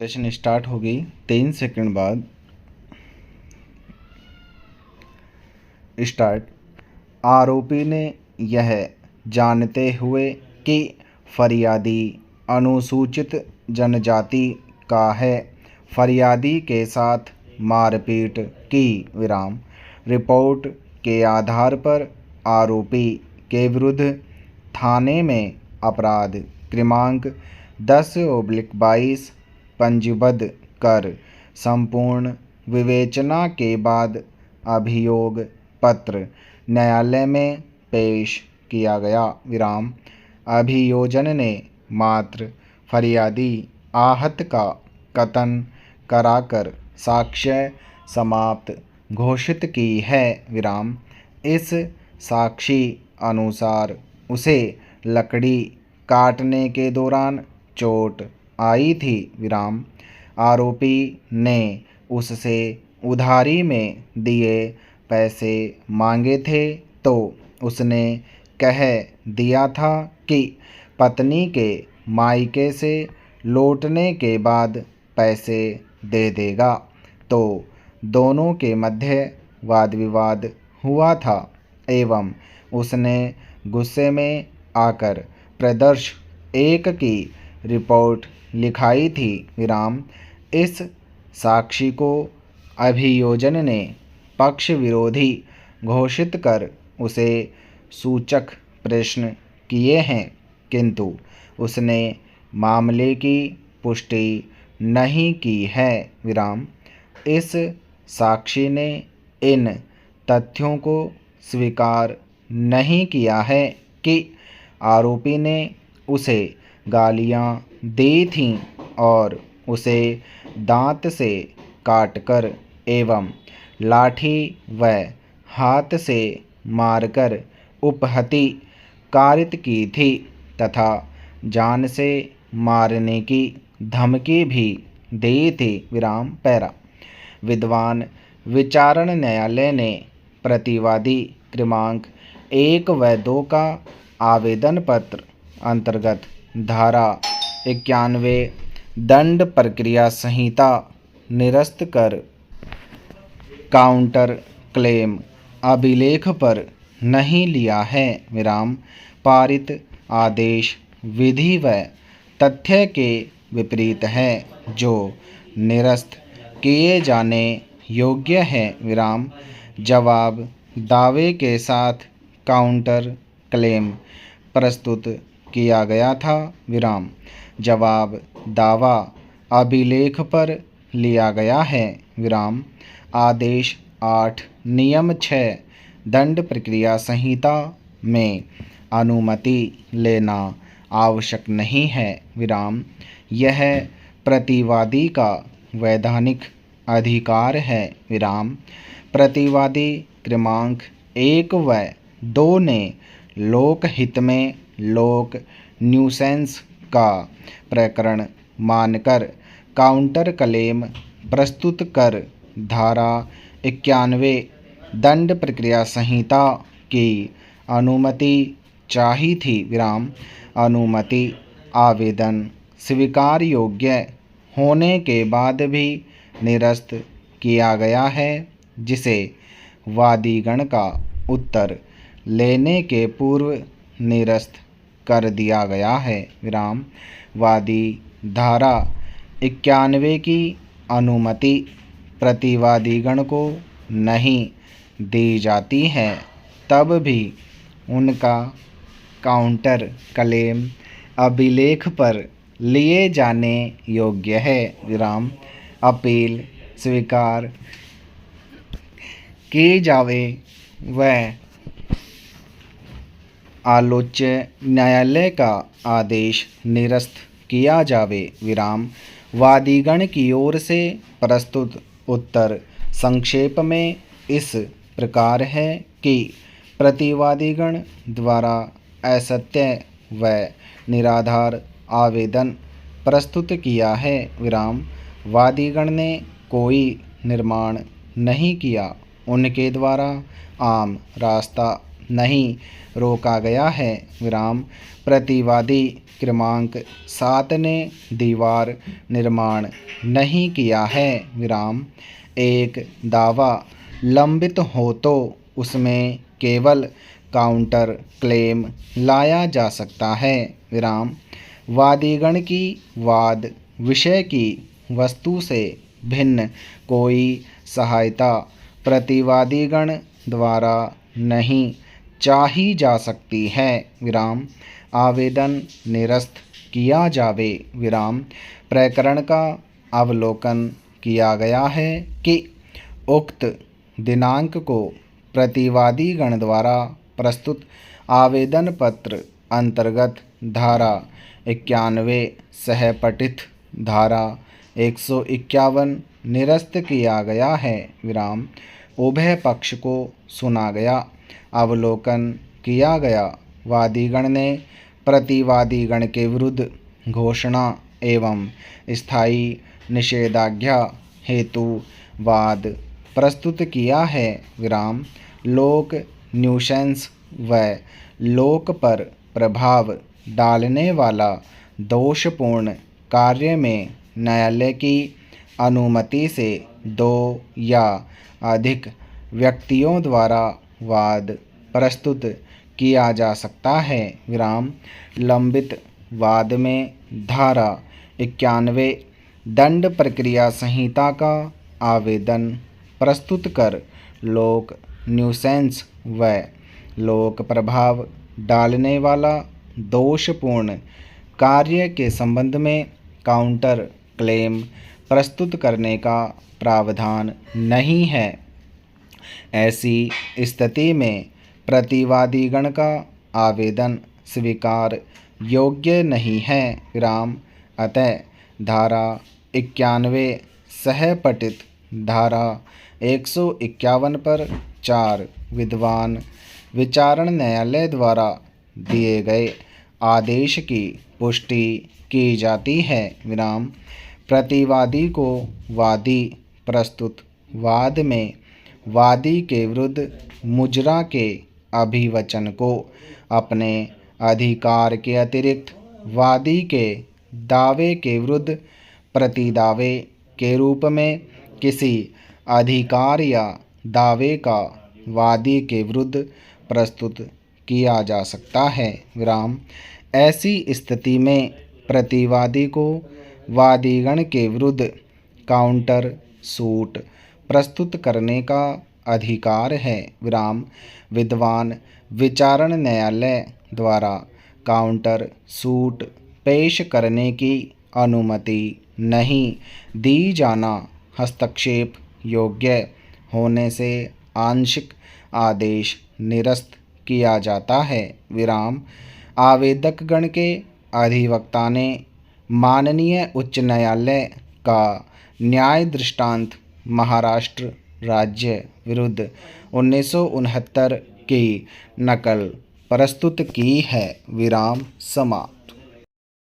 Session start हो गई 3 second बाद स्टार्ट। आरोपी ने यह जानते हुए कि फरियादी अनुसूचित जनजाति का है, फरियादी के साथ मारपीट की। रिपोर्ट के आधार पर आरोपी के विरुद्ध थाने में अपराध क्रमांक 10/22 पंजीबद्ध कर संपूर्ण विवेचना के बाद अभियोग पत्र न्यायालय में पेश किया गया। अभियोजन ने मात्र फरियादी आहत का कथन कराकर साक्ष्य समाप्त घोषित की है। इस साक्षी अनुसार उसे लकड़ी काटने के दौरान चोट आई थी। आरोपी ने उससे उधारी में दिए पैसे मांगे थे तो उसने कह दिया था कि पत्नी के मायके से लौटने के बाद पैसे दे देगा, तो दोनों के मध्य वाद विवाद हुआ था एवं उसने गुस्से में आकर प्रदर्श 1 की रिपोर्ट लिखाई थी। इस साक्षी को अभियोजन ने पक्ष विरोधी घोषित कर उसे सूचक प्रश्न किए हैं, किंतु उसने मामले की पुष्टि नहीं की है। इस साक्षी ने इन तथ्यों को स्वीकार नहीं किया है कि आरोपी ने उसे गालियां दी थीं और उसे दांत से काटकर एवं लाठी व हाथ से मारकर उपहति कारित की थी तथा जान से मारने की धमकी भी दी थी। पैरा विद्वान विचारण न्यायालय ने प्रतिवादी क्रमांक 1 व 2 का आवेदन पत्र अंतर्गत धारा 91 दंड प्रक्रिया संहिता निरस्त कर काउंटर क्लेम अभिलेख पर नहीं लिया है। पारित आदेश विधि व तथ्य के विपरीत है जो निरस्त किए जाने योग्य है। जवाब दावे के साथ काउंटर क्लेम प्रस्तुत किया गया था। जवाब दावा अभिलेख पर लिया गया है। आदेश 8 नियम 6 दंड प्रक्रिया संहिता में अनुमति लेना आवश्यक नहीं है। यह प्रतिवादी का वैधानिक अधिकार है। प्रतिवादी क्रमांक 1 व 2 ने लोकहित में लोक न्यूसेंस का प्रकरण मानकर काउंटर क्लेम प्रस्तुत कर धारा 91 दंड प्रक्रिया संहिता की अनुमति चाही थी। अनुमति आवेदन स्वीकार योग्य होने के बाद भी निरस्त किया गया है, जिसे वादीगण का उत्तर लेने के पूर्व निरस्त कर दिया गया है। वादी धारा 91 की अनुमति प्रतिवादीगण को नहीं दी जाती है तब भी उनका काउंटर क्लेम अभिलेख पर लिए जाने योग्य है। अपील स्वीकार की जावे व आलोच्य न्यायालय का आदेश निरस्त किया जावे। वादीगण की ओर से प्रस्तुत उत्तर संक्षेप में इस प्रकार है कि प्रतिवादीगण द्वारा असत्य व निराधार आवेदन प्रस्तुत किया है। वादीगण ने कोई निर्माण नहीं किया, उनके द्वारा आम रास्ता नहीं रोका गया है। विराम। प्रतिवादी क्रमांक 7 ने दीवार निर्माण नहीं किया है। विराम। एक दावा लंबित हो तो उसमें केवल काउंटर क्लेम लाया जा सकता है। विराम। वादीगण की वाद विषय की वस्तु से भिन्न कोई सहायता प्रतिवादीगण द्वारा नहीं चाही जा सकती है। विराम। आवेदन निरस्त किया जावे। विराम। प्रकरण का अवलोकन किया गया है कि उक्त दिनांक को प्रतिवादीगण द्वारा प्रस्तुत आवेदन पत्र अंतर्गत धारा 91 सहपठित धारा 151 निरस्त किया गया है। विराम। उभय पक्ष को सुना गया, अवलोकन किया गया। वादीगण ने प्रतिवादीगण के विरुद्ध घोषणा एवं स्थायी निषेधाज्ञा हेतु वाद प्रस्तुत किया है। विराम। लोक न्यूसेंस व लोक पर प्रभाव डालने वाला दोषपूर्ण कार्य में न्यायालय की अनुमति से 2 या अधिक व्यक्तियों द्वारा वाद प्रस्तुत किया जा सकता है। विराम। लंबित वाद में धारा 91 दंड प्रक्रिया संहिता का आवेदन प्रस्तुत कर लोक न्यूसेंस व लोक प्रभाव डालने वाला दोषपूर्ण कार्य के संबंध में काउंटर क्लेम प्रस्तुत करने का प्रावधान नहीं है। ऐसी स्थिति में प्रतिवादीगण का आवेदन स्वीकार योग्य नहीं है। विराम। अतः धारा 91 सहपठित धारा 151 पर 4 विद्वान विचारण न्यायालय द्वारा दिए गए आदेश की पुष्टि की जाती है। विराम। प्रतिवादी को वादी प्रस्तुत वाद में वादी के विरुद्ध मुजरा के अभिवचन को अपने अधिकार के अतिरिक्त वादी के दावे के विरुद्ध प्रतिदावे के रूप में किसी अधिकार या दावे का वादी के विरुद्ध प्रस्तुत किया जा सकता है। विराम। ऐसी स्थिति में प्रतिवादी को वादीगण के विरुद्ध काउंटर सूट प्रस्तुत करने का अधिकार है। विराम। विद्वान विचारण न्यायालय द्वारा काउंटर सूट पेश करने की अनुमति नहीं दी जाना हस्तक्षेप योग्य होने से आंशिक आदेश निरस्त किया जाता है। विराम। आवेदकगण के अधिवक्ता ने माननीय उच्च न्यायालय का न्याय दृष्टांत महाराष्ट्र राज्य विरुद्ध 1969 की नकल प्रस्तुत की है। विराम। समाप्त।